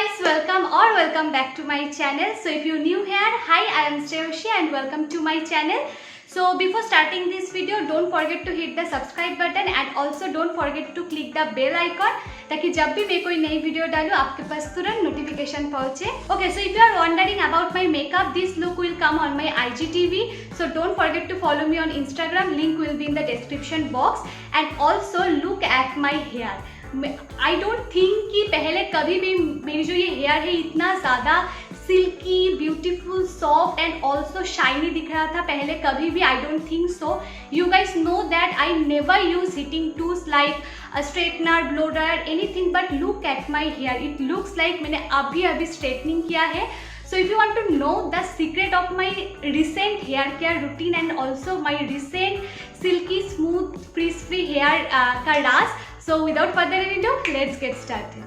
guys, welcome back to my channel. So if you're new here, hi, I am Shreyoshi and welcome to my channel. So before starting this video, don't forget to hit the subscribe button and also don't forget to click the bell icon ताकि जब भी मैं कोई नई video डालूं आपके पास तुरंत notification पहुंचे. Okay, so if you are wondering about my makeup, this look will come on my IGTV. So don't forget to follow me on Instagram. Link will be in the description box. And also look at my hair. I don't think कि पहले कभी भी मेरी जो ये hair है इतना ज़्यादा silky, beautiful, soft and also shiny दिख रहा था पहले कभी भी. I don't think so. You guys know that I never use heating tools like straightener, blow dryer, anything. But look at my hair, it looks like मैंने अभी straightening किया है. So if you want to know the secret of my recent hair care routine and also my recent silky, smooth, frizz-free hair का राज, so without further ado, let's get started.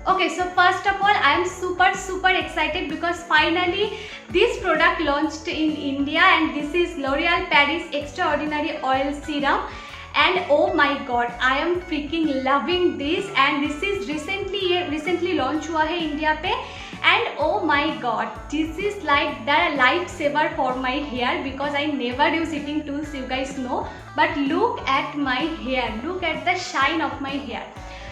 Okay, so first of all, I am super excited because finally this product launched in India and this is L'Oreal Paris Extraordinary Oil Serum. And oh my god, I am freaking loving this and this is recently launch हुआ है India पे. And oh my god, this is like the lifesaver for my hair because I never use heating tools, you guys know. But look at my hair, look at the shine of my hair.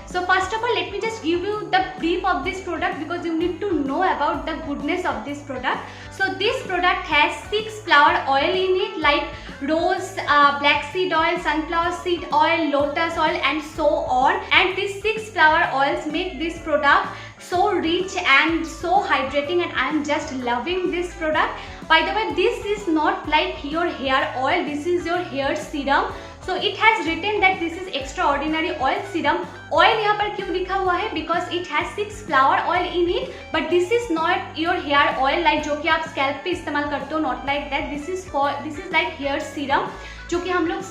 So first of all, let me just give you the brief of this product because you need to know about the goodness of this product. So this product has 6 flower oil in it like rose, black seed oil, sunflower seed oil, lotus oil and so on. And these 6 flower oils make this product so rich and so hydrating and I am just loving this product. By the way, this is not like your hair oil, this is your hair serum. So it has written that this is extraordinary oil serum. Oil यहाँ पर क्यों लिखा हुआ है? Because it has 6 flower oil in it. But this is not your hair oil like जो कि आप scalp पे इस्तेमाल करते हो. Not like that. This is like hair serum जो कि हम लोग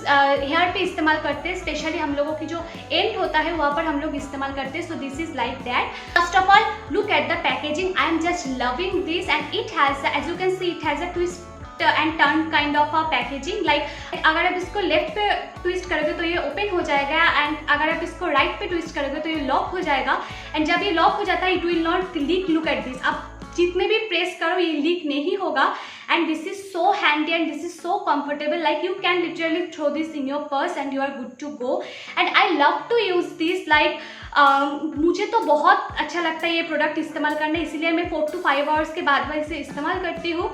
हेयर पे इस्तेमाल करते हैं. स्पेशली हम लोगों की जो एंड होता है वहाँ पर हम लोग इस्तेमाल करते हैं. So this is like that. First of all look at the packaging. I am just loving this and it has, as you can see, it has a twist and turn kind of a packaging. Like अगर आप इसको left पे twist करोगे तो ये open हो जाएगा and अगर आप इसको राइट पे ट्विस्ट करोगे तो ये लॉक हो जाएगा. एंड जब ये लॉक हो जाता है it will not leak. Look at this. आप जितने भी प्रेस करो ये लीक नहीं होगा. And this is so handy and this is so comfortable, like you can literally throw this in your purse and you are good to go. And I love to use this like मुझे तो बहुत अच्छा लगता है ये product इस्तेमाल करना, इसीलिए मैं 4 to 5 आवर्स के बाद इसे इस्तेमाल करती हूँ.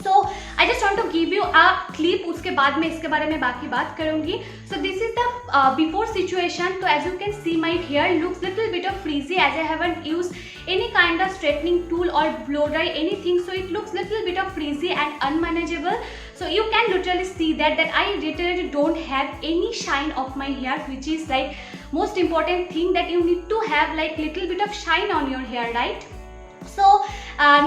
So I just want to give you a clip, उसके बाद में इसके बारे में बाकी बात करूँगी. So this is the before situation. So as you can see my hair looks little bit of frizzy as I haven't used any kind of straightening tool or blow dry anything. So it looks little bit of frizzy and unmanageable. So you can literally see that I literally don't have any shine of my hair, which is like most important thing, that you need to have like little bit of shine on your hair, right? So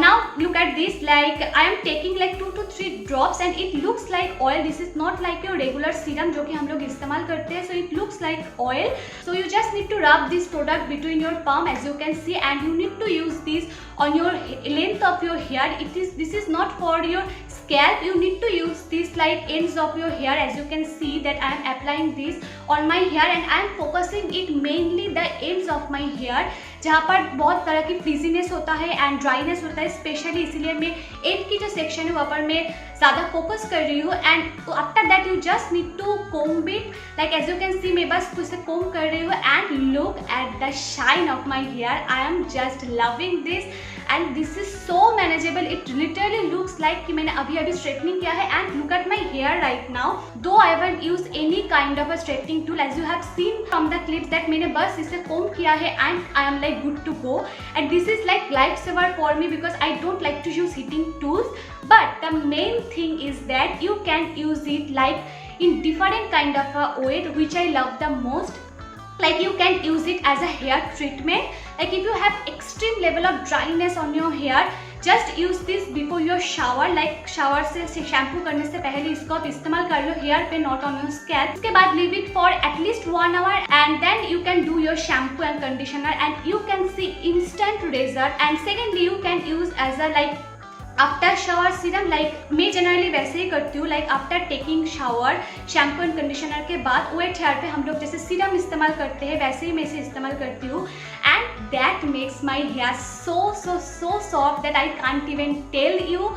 now look at this. Like I am taking like 2 to 3 drops and it looks like oil. This is not like your regular serum जो कि हम लोग इस्तेमाल करते हैं. So it looks like oil. So you just need to rub this product between your palm as you can see and you need to use this on your length of your hair. This is not for your scalp. You need to use this like ends of your hair. As you can see that I am applying this on my hair and I am focusing it mainly the ends of my hair जहाँ पर बहुत तरह की frizziness होता है and dryness होता है specially, इसीलिए मैं एंड की जो सेक्शन है वहाँ पर मैं ज़्यादा फोकस कर रही हूँ. And after that you just need to comb it like as you can see. मैं बस उसे कोम्ब कर रही हूँ and look at the shine of my hair. I am just loving this and this is so manageable. It literally looks like कि मैंने अभी straightening किया है. And look at my hair right now. Though I haven't use any kind of a straightening tool as you have seen from the clip that मैंने बस इसे comb किया है and I am like good to go. And this is like lifesaver for me because I don't like to use heating tools. But the main thing is that you can use it like in different kind of a way, which I love the most. Like you can use it as a hair treatment. Like if you have extreme level of dryness on your hair, just use this before your shower. Like shower से shampoo करने से पहले इसको आप इस्तेमाल कर लो hair पे, not on your scalp. उसके बाद leave it for at least 1 hour and then you can do your shampoo and conditioner and you can see instant result. And secondly you can use as a like after shower serum, like मैं generally वैसे ही करती हूँ, like after taking shower shampoo and conditioner के बाद wait hair पे हम लोग जैसे सीरम इस्तेमाल करते हैं वैसे ही मैं इसे इस्तेमाल करती हूँ। And that makes my hair so soft that I can't even tell you.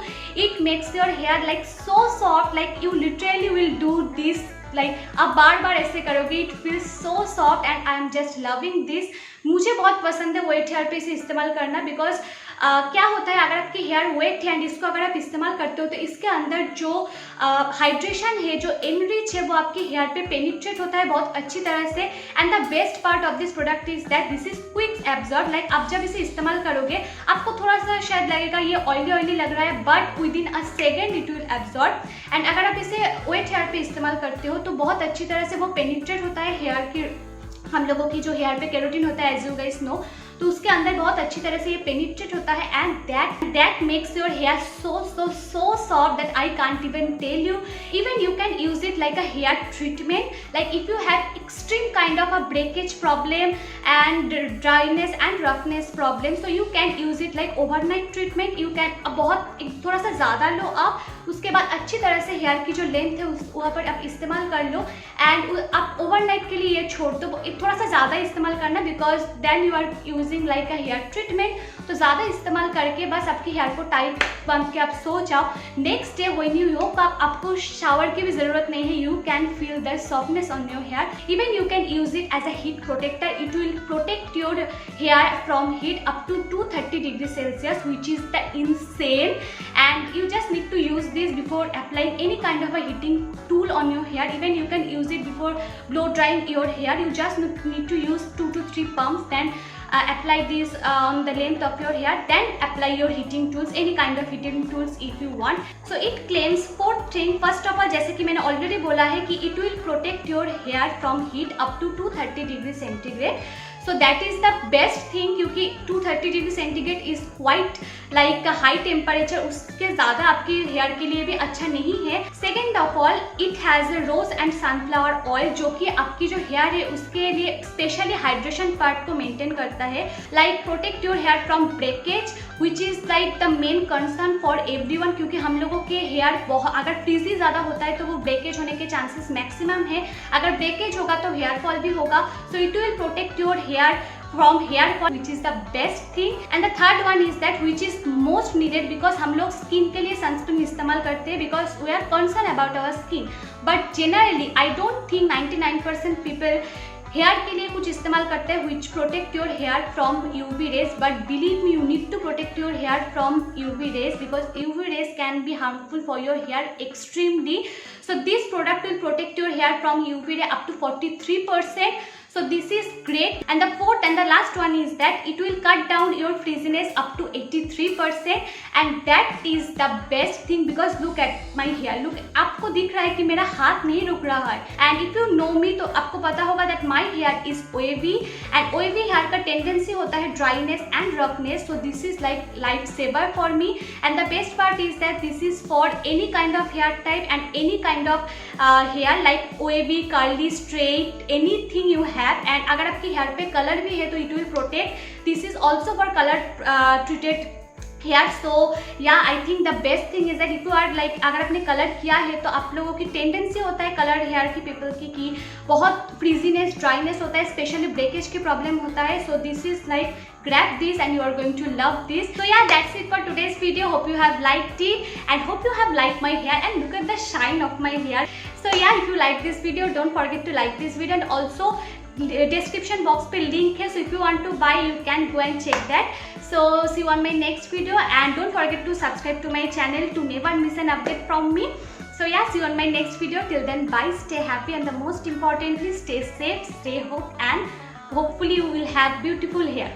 It makes your hair like so soft, like you literally will do this, like आप बार बार ऐसे करोगे, it feels so soft and I am just loving this. मुझे बहुत पसंद है wait hair पे इसे इस्तेमाल करना, बिकॉज क्या होता है अगर आपकी हेयर वेट है एंड इसको अगर आप इस्तेमाल करते हो तो इसके अंदर जो हाइड्रेशन है, जो एनरिच है, वो आपके हेयर पे पेनिट्रेट होता है बहुत अच्छी तरह से। And the best part of this product is that this is quick absorb, like आप जब इसे इस्तेमाल करोगे आपको थोड़ा सा शायद लगेगा ये ऑयली लग रहा है, but with in a second it will absorb. And अगर आप इसे वेट हेयर पे इस्तेमाल करते हो तो बहुत अच्छी तरह से वो पेनिट्रेट होता है हेयर की, हम लोगों की जो हेयर पे केराटिन होता है एज यू गाइस नो, तो उसके अंदर बहुत अच्छी तरह से ये पेनिट्रेट होता है। And that makes your hair so soft that I can't even tell you. Even you can use it like a hair treatment, like if you have extreme kind of a breakage problem and dryness and roughness problem, so you can use it like overnight treatment. You can बहुत थोड़ा सा ज़्यादा लो आप, उसके बाद अच्छी तरह से हेयर की जो लेंथ है उस वहाँ पर आप इस्तेमाल कर लो। एंड आप ओवरनाइट के लिए ये छोड़ दो, थोड़ा सा ज़्यादा इस्तेमाल करना, because then you are using like a hair treatment. तो ज़्यादा इस्तेमाल करके बस आपकी हेयर को टाइट बांध के आप सो जाओ। Next day when you woke up आपको शावर की भी ज़रूरत नहीं है, you can feel the softness on your hair. Even you can use it as a heat protector, it will protect your hair from heat up to 230 degree Celsius, which is the insane. And you just need to use this before applying any kind of a heating tool on your hair. Even you can use it before blow drying your hair. You just need to use 2 to 3 pumps, then apply this on the length of your hair, then apply your heating tools, any kind of heating tools if you want. So it claims 4 things. First of all, जैसे कि मैंने already बोला है कि it will protect your hair from heat up to 230 degree centigrade. So that is the best thing, क्योंकि 230 degree centigrade is quite like high temperature, उसके ज़्यादा आपके हेयर के लिए भी अच्छा नहीं है। Second of all, it has rose and sunflower oil, जो कि आपकी जो हेयर है उसके लिए स्पेशली हाइड्रेशन पार्ट को मेंटेन करता है, like protect your hair from breakage, which is like the main concern for everyone, क्योंकि हम लोगों के हेयर बहुत अगर फ्रीजी ज़्यादा होता है तो वो ब्रेकेज होने के चांसेस मैक्सिमम है। अगर ब्रेकेज होगा तो हेयर फॉल भी होगा। So it will protect your hair from hair fall, which is the best thing. And the third one is that which is most needed, because हम लोग स्किन के लिए सनस्क्रीन इस्तेमाल करते हैं because we are concerned about our skin, but generally I don't think 99% people hair के लिए कुछ इस्तेमाल करते हैं which protect your hair from UV rays, but believe me you need to protect your hair from UV rays because UV rays can be harmful for your hair extremely. So this product will protect your hair from UV ray up to 43%. So this is great. And the fourth and the last one is that it will cut down your frizziness up to 83%, and that is the best thing because look at my hair. Look, आपको दिख रहा है कि मेरा हाथ नहीं रुक रहा है. And if you know me तो आपको पता होगा that my hair is wavy, and wavy hair का tendency होता है dryness and roughness. So this is like lifesaver for me. And the best part is that this is for any kind of hair type and any kind of hair like wavy, curly, straight, anything you have. And अगर आपकी hair पे colour भी है तो it will protect. This is also for color treated hair. So yeah, I think the best thing is that if you are like अगर आपने colour किया है तो आप लोगों की टेंडेंसी होता है कलर हेयर की पीपल की कि बहुत फ्रीजीनेस, ड्राइनेस होता है, स्पेशली ब्रेकेज की प्रॉब्लम होता है. So this is like grab this and you are going to love this. So yeah, that's it for today's video. Hope you have liked it and hope you have liked my hair, and look at the shine of my hair. So yeah, if you like this video, don't forget to like this video, and also description box पे link है. So if you want to buy, you can go and check that. So see you on my next video, and don't forget to subscribe to my channel to never miss an update from me. So yeah, see you on my next video. Till then, bye, stay happy, and the most importantly, stay safe, stay hope, and hopefully you will have beautiful hair.